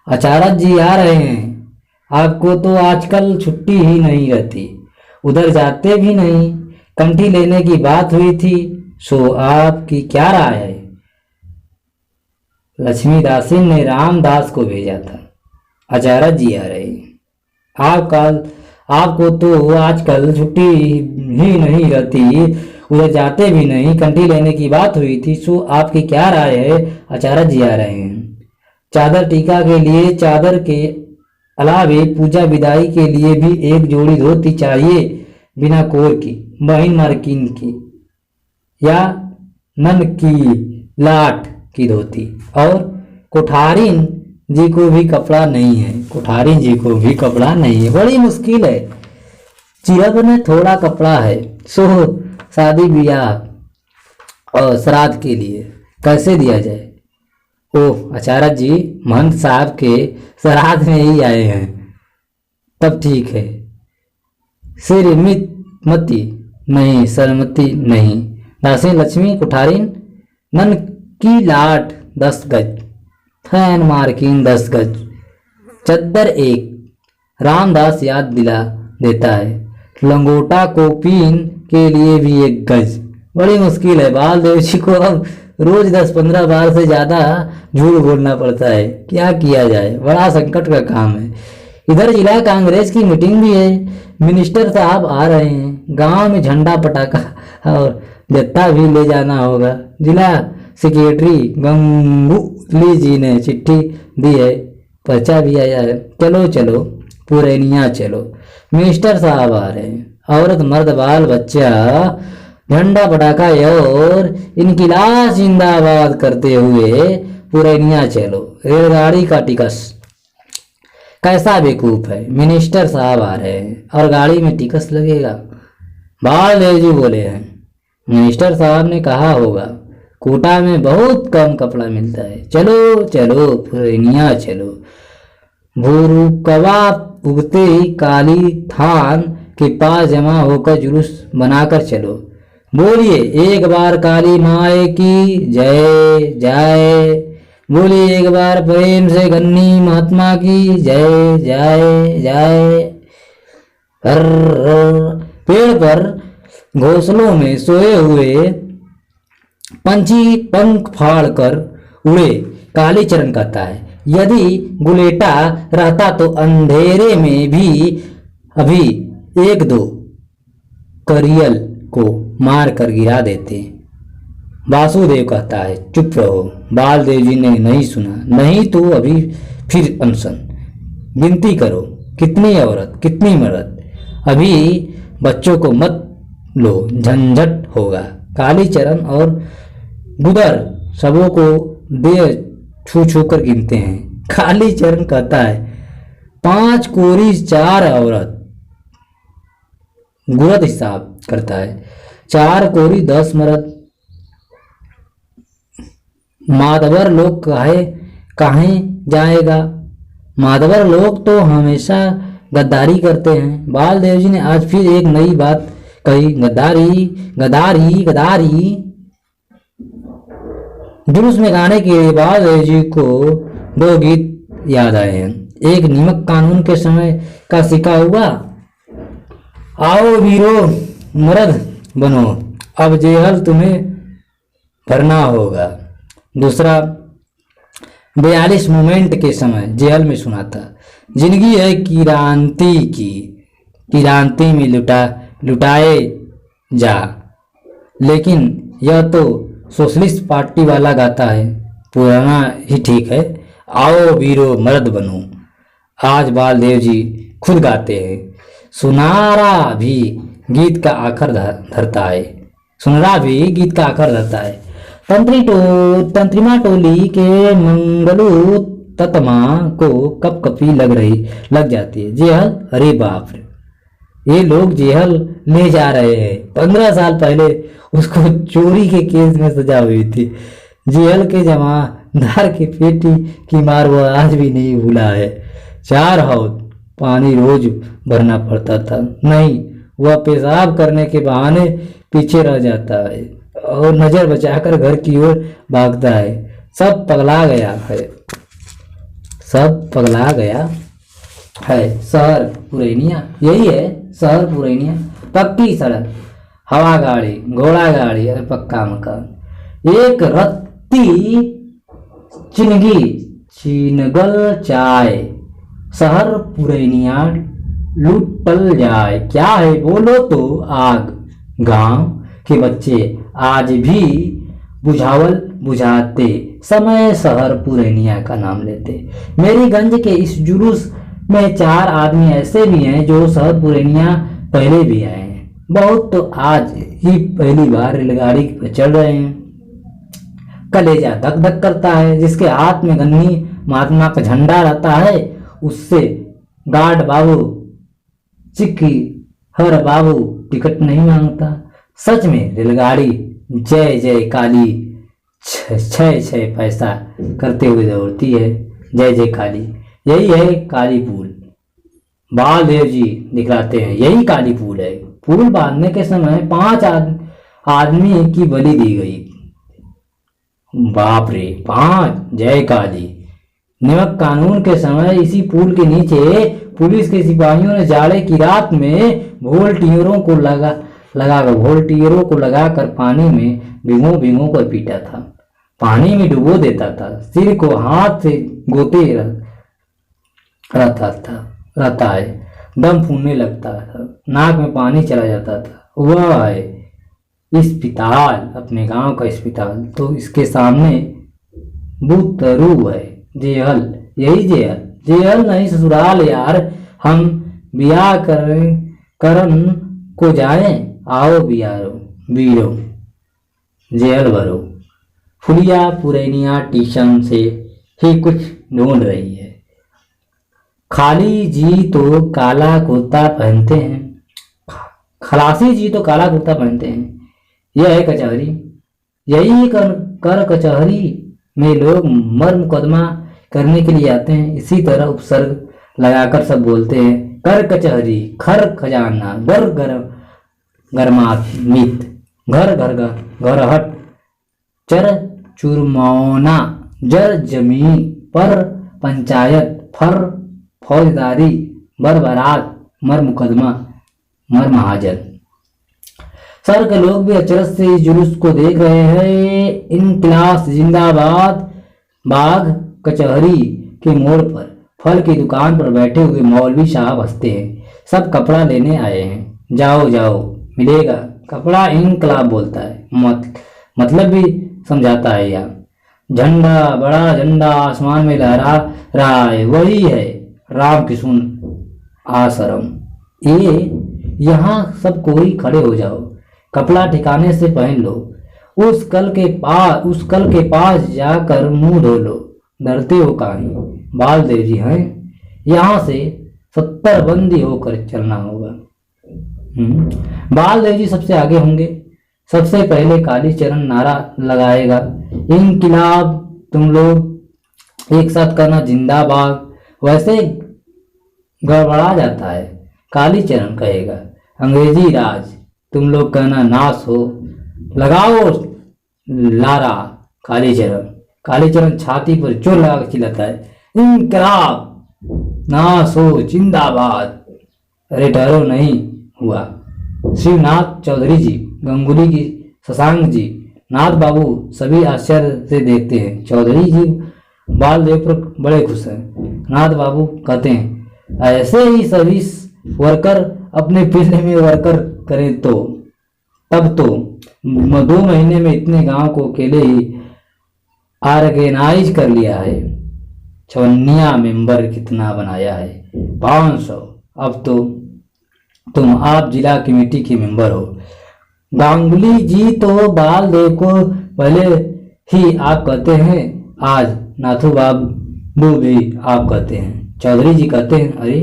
अचारक जी आ रहे हैं, आपको तो आजकल छुट्टी ही नहीं रहती, उधर जाते भी नहीं। कंठी लेने की बात हुई थी, सो आपकी क्या राय है? लक्ष्मी दासिन ने रामदास को भेजा था। अचारक जी आ रहे हैं, आपको तो आजकल छुट्टी ही नहीं रहती, उधर जाते भी नहीं। कंठी लेने की बात हुई थी, सो आपकी क्या राय है? अचारक जी आ रहे हैं। चादर टीका के लिए चादर के अलावे पूजा विदाई के लिए भी एक जोड़ी धोती चाहिए, बिना कोर की, महीन मार्किन की या नन की लाट की धोती। और कोठारिन जी को भी कपड़ा नहीं है। बड़ी मुश्किल है। चिरब में थोड़ा कपड़ा है, सो शादी ब्याह और श्राद्ध के लिए कैसे दिया जाए? ओह अचारक जी, महंत साहब के श्राद्ध में ही आए हैं, तब ठीक है। श्रीमती नहीं, सरमती नहीं। दासी लक्ष्मी कोठारिन, नन की लाट 10 गज, फैन मार्किंग 10 गज, चद्दर 1। रामदास याद दिला देता है, लंगोटा को पीन के लिए भी 1 गज। बड़ी मुश्किल है। बालदेव जी को अब रोज 10-15 बार से ज्यादा झूठ बोलना पड़ता है। क्या किया जाए, बड़ा संकट का काम है। इधर जिला कांग्रेस की मीटिंग भी है, मिनिस्टर साहब आ रहे हैं। गांव में झंडा पटाखा और जत्था भी ले जाना होगा। जिला सेक्रेटरी गंगुली जी ने चिट्ठी दी है, पर्चा भी आया है। चलो पुरैनिया चलो, मिनिस्टर साहब आ रहे हैं। औरत मर्द बाल बच्चा झंडा पटाखा और इनकिलाब जिंदाबाद करते हुए पुरैनिया चलो। रेलगाड़ी का टिकस कैसा बेवकूफ है, मिनिस्टर साहब आ रहे हैं और गाड़ी में टिकस लगेगा। बालदेव जी बोले हैं, मिनिस्टर साहब ने कहा होगा कोटा में बहुत कम कपड़ा मिलता है। चलो पुरैनिया चलो। भूरुकवा उगते ही काली थान के पास जमा होकर जुलूस बनाकर चलो। बोलिए एक बार काली माए की जय जय। बोलिए एक बार प्रेम से गन्नी महात्मा की जय जय जय। हर पेड़ पर घोंसलों में सोए हुए पंछी पंख फाड़ कर उड़े। कालीचरण कहता है, यदि गुलेटा रहता तो अंधेरे में भी अभी एक दो करियल को मार कर गिरा देते। वासुदेव कहता है, चुप रहो। बालदेव जी ने नहीं सुना। नहीं तो अभी फिर अनशन। गिनती करो, कितनी औरत कितनी मर्द। अभी बच्चों को मत लो, झंझट होगा। कालीचरण और गुदर सबों को दे छू छू कर गिनते हैं। कालीचरण कहता है, 5 कोरी 4 औरत। गुरद हिसाब करता है, 4 कोरी 10 मर्द। माधवर लोग काहे जाएगा। माधवर लोग तो हमेशा गद्दारी करते हैं। बालदेव जी ने आज फिर एक नई बात कही, गद्दारी गद्दारी गद्दारी। जुलूस में गाने के लिए बालदेव जी को 2 गीत याद आए हैं। एक निमक कानून के समय का सिका हुआ, आओ वीरो मर्द बनो, अब जेहल तुम्हें भरना होगा। दूसरा 42 मूवमेंट के समय जेल में सुना था, जिंदगी है किरांती की, किरांती में लुटाए जा। लेकिन यह तो सोशलिस्ट पार्टी वाला गाता है, पुराना ही ठीक है। आओ वीरो मर्द बनो, आज बालदेव जी खुद गाते हैं। सुनारा भी गीत का आखिर धरता है। सुनरा भी गीत का आखिर धरता है। तंत्रिमा टोली के मंगलू ततमा को कपकपी लग जाती है। जेहल, अरे बाप रे, ये लोग जेहल ले जा रहे हैं। 15 साल पहले उसको चोरी के केस में सजा हुई थी। जेहल के जमादार की पेटी की मार वो आज भी नहीं भूला है। 4 हौद पानी रोज भरना पड़ता था। नहीं, वह पेशाब करने के बहाने पीछे रह जाता है और नजर बचाकर घर की ओर भागता है। सब पगला गया है, सब पगला गया है। शहर पुरैनिया, यही है शहर पुरैनिया। पक्की सड़क, हवा गाड़ी, घोड़ा गाड़ी और पक्का मकान। एक रत्ती चिनगल चाय, शहर पुरैनिया लुटल जाए। क्या है बोलो तो आग। गांव के बच्चे आज भी बुझावल बुझाते समय शहर पुरैनिया का नाम लेते। मेरी गंज के इस जुलूस में 4 आदमी ऐसे भी हैं जो शहर पुरैनिया पहले भी आए हैं। बहुत तो आज ही पहली बार रेलगाड़ी पर चढ़ रहे हैं। कलेजा धक धक करता है। जिसके हाथ में गन्नी महात्मा का झंडा रहता है उससे गार्ड बाबू, चिक्की हर बाबू टिकट नहीं मांगता। सच में रेलगाड़ी जय जय काली 6 पैसा करते हुए दौड़ती है। जय जय काली, यही है काली पुल। बालदेव जी दिखलाते हैं, यही काली पुल है। पुल बांधने के समय 5 आदमी की बलि दी गई। बाप रे, 5! जय काली। निमक कानून के समय इसी पुल के नीचे पुलिस के सिपाहियों ने जाड़े की रात में वोल्टियरों को लगाकर पानी में भिगो कर पीटा था। पानी में डुबो देता था। सिर को हाथ से गोते रहता है। दम फूलने लगता था। नाक में पानी चला जाता था। वह है अस्पताल, अपने गांव का अस्पताल। तो इसके सामने बुतरू है, जेहल। यही जेहल नहीं ससुराल यार। हम बियाह करन को जाएं, आओ वीरो जेहल भरो। फुलिया पुरैनिया टीशन से ही कुछ ढूंढ रही है। खाली जी तो काला कुर्ता पहनते हैं। खलासी जी तो काला कुर्ता पहनते हैं। यह है कचहरी। यही कर कचहरी में लोग मर मुकदमा करने के लिए आते हैं। इसी तरह उपसर्ग लगाकर सब बोलते हैं, कर कचहरी, खर खजाना, गर गरमात, घर घरहट, चर चुरमौना, जर जमीन पर पंचायत, फर फौजदारी, बरबरात, मर मुकदमा, मर महाजन। शहर के लोग भी अचरज से इस जुलूस को देख रहे हैं। इनकलाब जिंदाबाद। बाग कचहरी के मोड़ पर फल की दुकान पर बैठे हुए मौलवी साहब हंसते हैं। सब कपड़ा लेने आए हैं। जाओ जाओ, मिलेगा कपड़ा। इनकलाब बोलता है, मतलब भी समझाता है। यहाँ झंडा, बड़ा झंडा आसमान में लहरा रहा है, वही है राम किशुन आश्रम। ये यहाँ सब कोई खड़े हो जाओ, कपड़ा ठिकाने से पहन लो, उस कल के पास जाकर मुंह धो लो। डरते हो काहे? बालदेव जी हैं, यहाँ से 70 बंदी होकर चलना होगा। बालदेव जी सबसे आगे होंगे। सबसे पहले कालीचरण नारा लगाएगा, इनकलाब तुम लोग एक साथ करना जिंदाबाद। वैसे गड़बड़ा जाता है। कालीचरण कहेगा, अंग्रेजी राज तुम लोग कहना नाश हो। लगाओ लारा। कालीचरण छाती पर जोर लगा चिल्लाता है, इनकलाब नाश हो जिंदाबाद। अरे डरो नहीं हुआ। शिवनाथ चौधरी जी, गंगुली जी, शशांक जी, नाथ बाबू सभी आश्चर्य से देखते हैं। चौधरी जी बालदेव पर बड़े खुश हैं। नाथ बाबू कहते हैं, ऐसे ही सभी वर्कर अपने फील्ड में वर्कर करें तो तब तो 2 महीने में इतने गांव को अकेले ही ऑर्गेनाइज कर लिया है। 54 मेंबर कितना बनाया है? 500। अब तो आप जिला कमेटी के मेंबर हो। गांगुली जी तो बालदेव को पहले ही आप कहते हैं, आज नाथू बाबू भी आप कहते हैं। चौधरी जी कहते हैं, अरे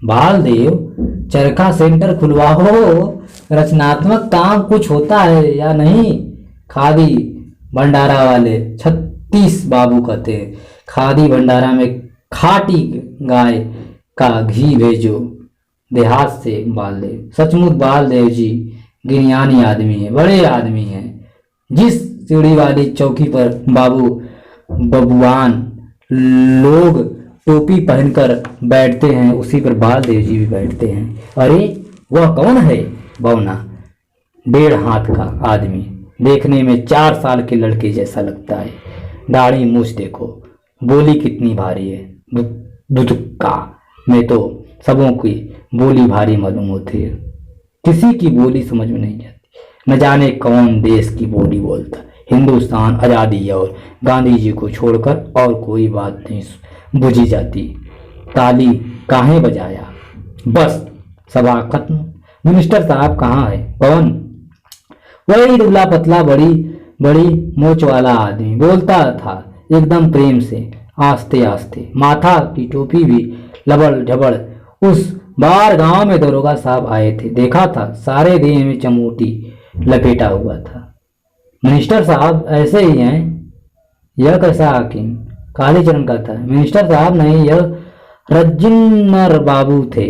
बालदेव चरखा सेंटर खुलवाओ, रचनात्मक काम कुछ होता है या नहीं? खादी भंडारा वाले 36 बाबू कहते हैं, खादी भंडारा में खाटी गाय का घी भेजो देहात से। बालदेव, सचमुच बालदेव जी गिरयानी आदमी है, बड़े आदमी हैं। जिस सीढ़ी वाली चौकी पर बाबू बबुआन लोग टोपी पहनकर बैठते हैं, उसी पर बालदेव जी भी बैठते हैं। अरे वह कौन है? बौना 1.5 हाथ का आदमी, देखने में 4 साल के लड़के जैसा लगता है। दाढ़ी मूछ देखो, बोली कितनी भारी है। दुदुक्का में तो सबों की बोली भारी मालूम होती है, किसी की बोली समझ में नहीं जाती। न जाने कौन देश की बोली बोलता। हिंदुस्तान आज़ादी और गांधी जी को छोड़कर और कोई बात नहीं बुझी जाती। ताली काहे बजाया? बस सभा खत्म। मिनिस्टर साहब कहाँ है? पवन, वही दुबला पतला बड़ी मोच वाला आदमी बोलता था एकदम प्रेम से, आस्ते आस्ते। माथा की टोपी भी लबड़ झबड़। उस बार गांव में दरोगा साहब आए थे, देखा था सारे देह में चमोटी लपेटा हुआ था। मिनिस्टर साहब ऐसे ही हैं? यह कैसा हाकिम? कालीचरण कहता है, मिनिस्टर साहब नहीं, यह रजिन्नर बाबू थे।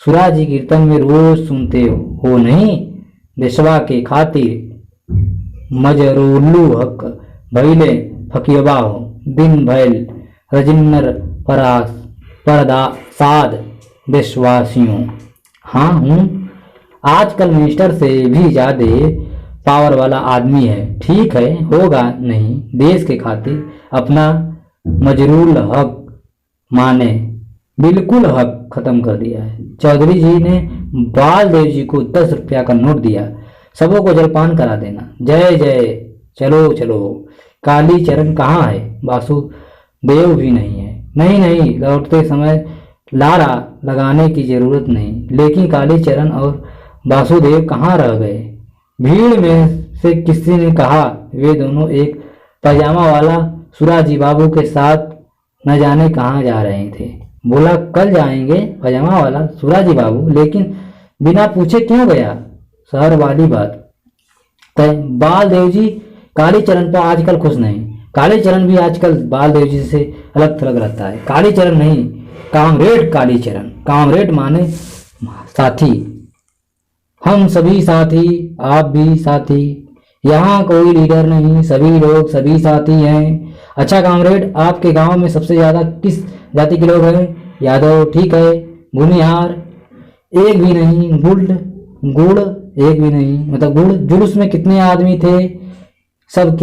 सुराजी कीर्तन में रोज सुनते हो नहीं? देशवा के खातिर मजरूल्लू हक भैले फकीबा हो। दिन भैल रजिन्नर परदासाद देशवासियों। हाँ हूँ। आजकल मिनिस्टर से भी ज्यादा पावर वाला आदमी है। ठीक है, होगा नहीं, देश के खातिर अपना मजरूल हक माने बिल्कुल हक खत्म कर दिया है। चौधरी जी ने बालदेव जी को 10 रुपया का नोट दिया, सबों को जलपान करा देना। जय जय। चलो चलो। कालीचरण कहाँ है? वासुदेव भी नहीं है। नहीं, लौटते समय लारा लगाने की जरूरत नहीं। लेकिन कालीचरण और वासुदेव कहाँ रह गए? भीड़ में से किसी ने कहा, वे दोनों एक पैजामा वाला सुराजी बाबू के साथ न जाने कहाँ जा रहे थे। बोला कल जाएंगे। पैजामा वाला सुराजी बाबू लेकिन बिना पूछे क्यों गया? शहर वाली बात तय। बालदेव जी कालीचरण पर आजकल खुश नहीं। कालीचरण भी आजकल बालदेव जी से अलग थलग रहता है। कालीचरण नहीं, कामरेड कालीचरण। कामरेड माने साथी। हम सभी साथी, आप भी साथी, यहाँ कोई लीडर नहीं, सभी लोग सभी साथी हैं। अच्छा कामरेड, आपके गांव में सबसे ज्यादा किस जाति के लोग हैं? यादव, ठीक है। भूमिहार, एक भी नहीं। गुड़, एक भी नहीं। मतलब गुड़। जुलूस में कितने आदमी थे? सब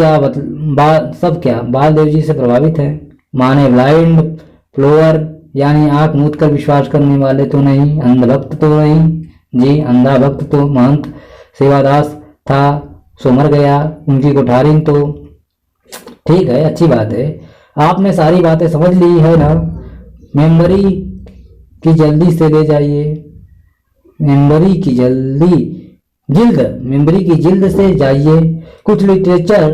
क्या बाल देव जी से प्रभावित है? माने ब्लाइंड फ्लोअर, यानी आंख मूंद कर विश्वास करने वाले तो नहीं। अंधभक्त तो नहीं जी, अंधा भक्त तो महंत सेवादास था, सो मर गया। उनकी कोठारी तो ठीक है, अच्छी बात है। आपने सारी बातें समझ ली है ना? मेंबरी की जल्दी से ले जाइए। मेंबरी की जिल्द से जाइए। कुछ लिटरेचर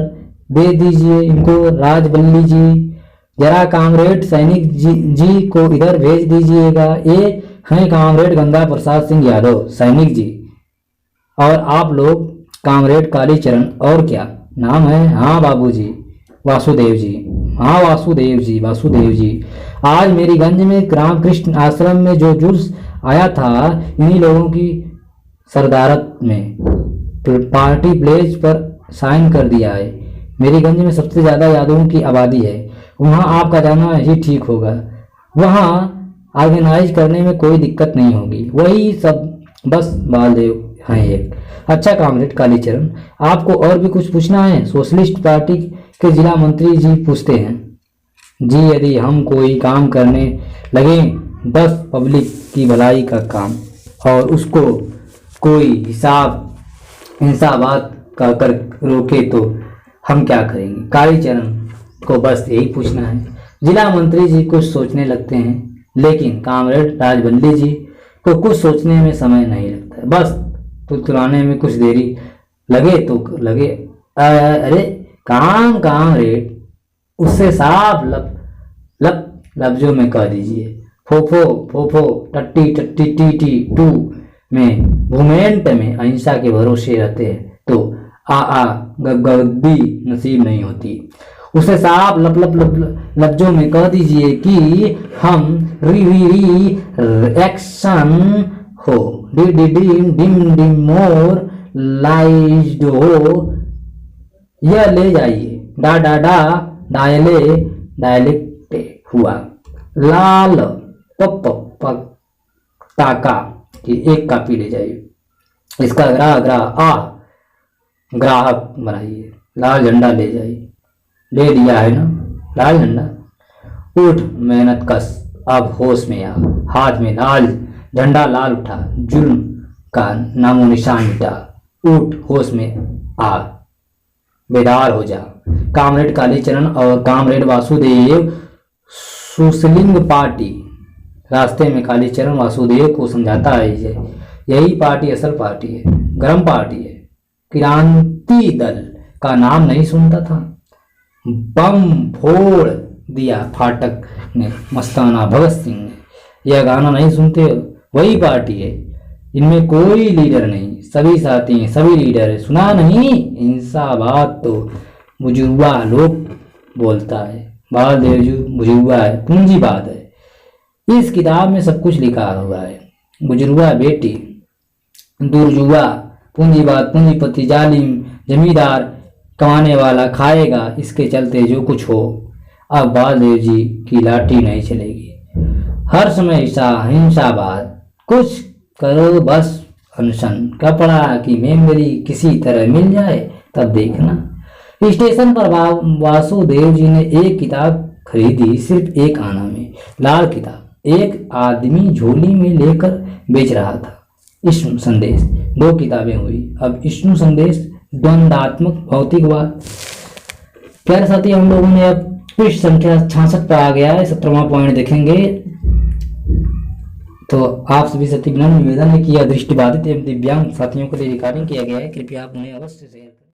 दे दीजिए इनको। राजबल्ली जी, जरा कामरेड सैनिक जी को इधर भेज दीजिएगा। ये हैं कामरेड गंगा प्रसाद सिंह यादव, सैनिक जी। और आप लोग कामरेड कालीचरण, और क्या नाम है? हाँ बाबूजी, वासुदेव जी। हाँ वासुदेव जी। आज मेरी गंज में रामकृष्ण आश्रम में जो जुलूस आया था, इन्हीं लोगों की सरदारत में पार्टी प्लेज पर साइन कर दिया है। मेरी गंज में सबसे ज्यादा यादवों की आबादी है, वहाँ आपका जाना ही ठीक होगा। वहाँ ऑर्गेनाइज करने में कोई दिक्कत नहीं होगी। वही सब बस बालदेव हैं एक। अच्छा कामरेड कालीचरण, आपको और भी कुछ पूछना है? सोशलिस्ट पार्टी के जिला मंत्री जी पूछते हैं। जी, यदि हम कोई काम करने लगे 10 पब्लिक की भलाई का काम, और उसको कोई हिसाबात का कर रोके तो हम क्या करेंगे? कालीचरण को बस यही पूछना है। जिला मंत्री जी कुछ सोचने लगते हैं, लेकिन कामरेड राजबल्ली जी को कुछ सोचने में समय नहीं लगता है। बस तुलाने में कुछ देरी लगे तो लगे। अरे काम रेड, उससे साफ लफ्जों में कह दीजिए। फोफो टट्टी टी टू में घुमेंट में अहिंसा के भरोसे रहते हैं तो गद्दी नसीब नहीं होती। उसे साफ लफ्जों में कह दीजिए कि हम री एक्शन हो, डिम मोर लाइज्ड हो। यह ले जाइए। डायलेक्ट हुआ। लाल टाका की एक कॉपी ले जाइए। इसका ग्राहक बनाइए। लाल झंडा ले जाइए। ले दिया है ना लाल झंडा? उठ मेहनत कस, अब होश में आ। हाथ में लाल झंडा लाल उठा, जुल्म का नामो निशान मिटा। उठ होश में आ, बेदार हो जा। कामरेड कालीचरण और कामरेड वासुदेव सुसलिंग पार्टी। रास्ते में कालीचरण वासुदेव को समझाता है यही पार्टी असल पार्टी है, गर्म पार्टी है। क्रांति दल का नाम नहीं सुनता था? बम फोड़ दिया फाटक ने मस्ताना भगत सिंह ने। यह गाना नहीं सुनते? वही पार्टी है। इनमें कोई लीडर नहीं, सभी साथी हैं, सभी लीडर है। सुना नहीं? इंसाबाद तो बुजुर्गा लोग बोलता है। बालदेव जी बुजुर्गा है, पूंजीवाद है। इस किताब में सब कुछ लिखा हुआ है। बुजुर्गा बेटी, दुर्जुआ, पूंजीवाद, पूंजीपति, जालिम, जमींदार, कमाने वाला खाएगा, इसके चलते जो कुछ हो। अब बालदेव जी की लाठी नहीं चलेगी। हर समय हिंसाबाद। कुछ करो बस अनशन। कपड़ा की मेमोरी किसी तरह मिल जाए तब देखना। स्टेशन पर वासुदेव जी ने एक किताब खरीदी, सिर्फ एक आना में, लाल किताब। एक आदमी झोली में लेकर बेच रहा था। ईश्व संदेश। 2 किताबें हुई। अब ईश्व संदेश, द्वंदात्मक भौतिकवाद। प्यारे साथी, हम लोगों ने अब पृष्ठ संख्या 66 पर आ गया है। 17वां पॉइंट देखेंगे। तो आप सभी साथी विनम्र निवेदन है कि यह दृष्टिबाधित एवं दिव्यांग साथियों के लिए रिकॉर्डिंग किया गया है। कृपया आप उन्हें अवश्य शेयर करें।